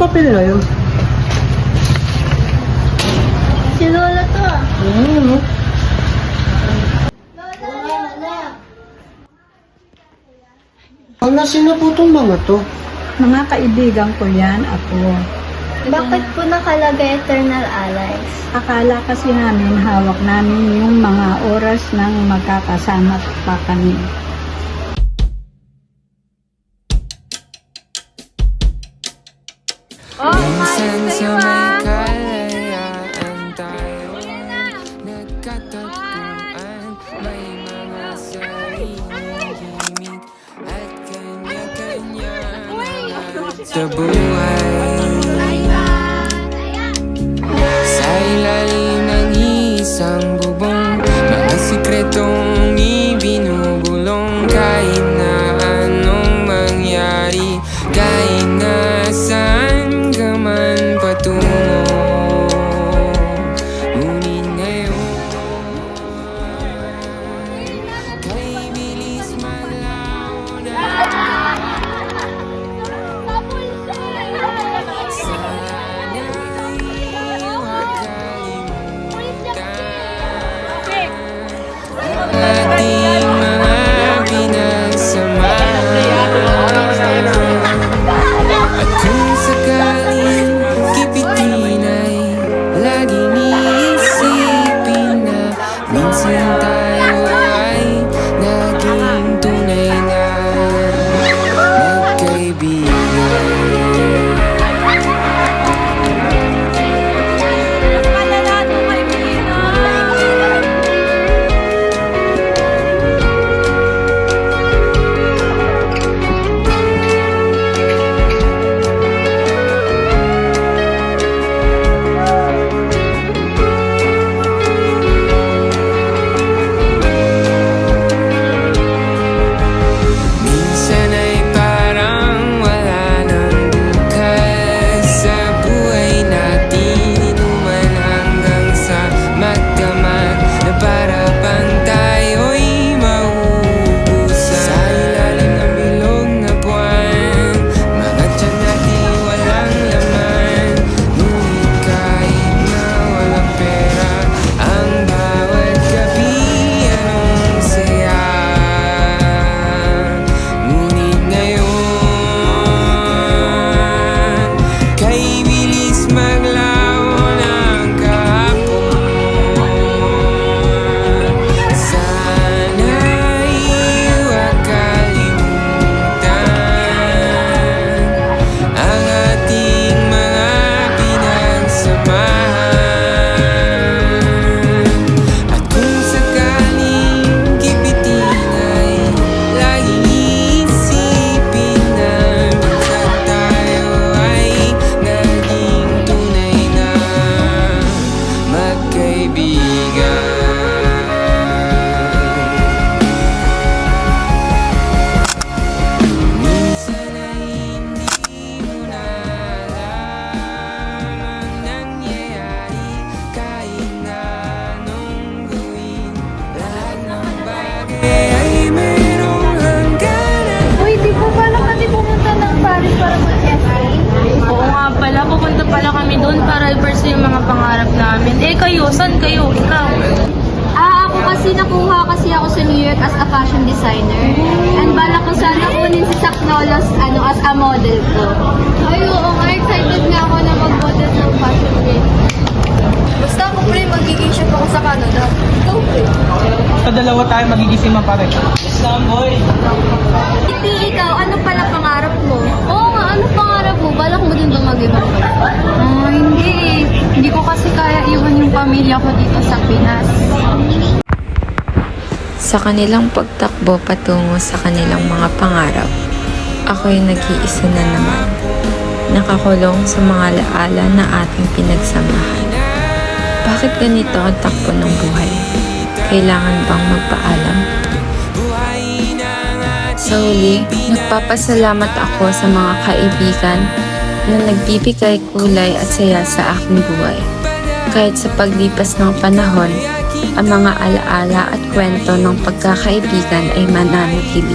papel na yun? Si Lola to ah. Hmm. Sino po itong mga to? Mga kaibigan ko yan, ako. Bakit po nakalagay Eternal Allies? Akala kasi namin hawak namin yung mga oras ng magkakasama pa kami. Minsan sa may kalayaan tayo nagkatagpuan. May mga sarili-himig at kanya-kanya sa buhay. Sa ilalim ng isang bubong, mga sikretong ibinubulong. Kahit na anong mangyari, kahit na saan ka man patungo, ngunit ngayon kay bilis maglaho na. Sana'y huwag kalimutan ang ating mga pinagsamahan. At kung sakaling kipitin ay laging iisipin na minsan tayo ay naging tunay na magkaibigan. Minsan ay parang wala nang bukas sa buhay natin. Inuman hanggang sa magdamag na para bang tayo'y mauubusan. Sa ilalim ng bilog na buwan, mga tiyan natin walang laman. Ngunit kahit na walang pera, ang bawat gabi anong saya. Ngunit ngayon, kay bilis maglaho ng kahapon. Sana'y huwag kalimutan ang ating mga pinagsamahan. At kung sakaling kipitin ay laging iisipin na minsan tayo ay naging tunay na magkaibigan. Minsan ay hindi mo na alam ang nangyayari. Kahit na anong gawin, lahat ng bagay ay mayroong hangganan. Uy, di po pala kami pumunta ng Paris para mag-cafe? Oo nga pala, pupunta pala kami doon para i-pursue yung mga pangarap namin. Eh kayo, saan kayo? Ikaw? Ako kasi nakuha ako sa New York as a fashion designer. And balak ko sana kunin si Sac Nolos as a model ko. Ay, oo nga, excited nga ako na mag-model ng fashion week. Basta ako pre, magiging chef ako sa Canada. Ikaw pre. Sa dalawa tayo magigising pare. Iti, ikaw, ano pala pangarap mo? Oo nga, ano pangarap mo? Balak mo din ba mag-ibang pa? Hindi. Hindi ko kasi kaya iwan yung pamilya ko dito sa Pinas. Sa kanilang pagtakbo patungo sa kanilang mga pangarap, ako'y nag-iisa na naman, nakakulong sa mga laala na ating pinagsamahan. Bakit ganito ang takbo ng buhay? Kailangan bang magpaalam? Sa huli, nagpapasalamat ako sa mga kaibigan na nagbibigay kulay at saya sa aking buhay. Kahit sa paglipas ng panahon, ang mga alaala at kwento ng pagkakaibigan ay mananatili.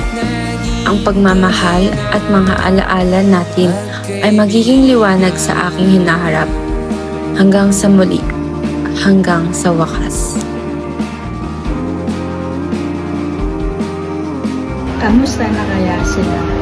ang pagmamahal at mga alaala natin ay magiging liwanag sa aking hinaharap. Hanggang sa muli, hanggang sa wakas. Kamusta na kaya sila?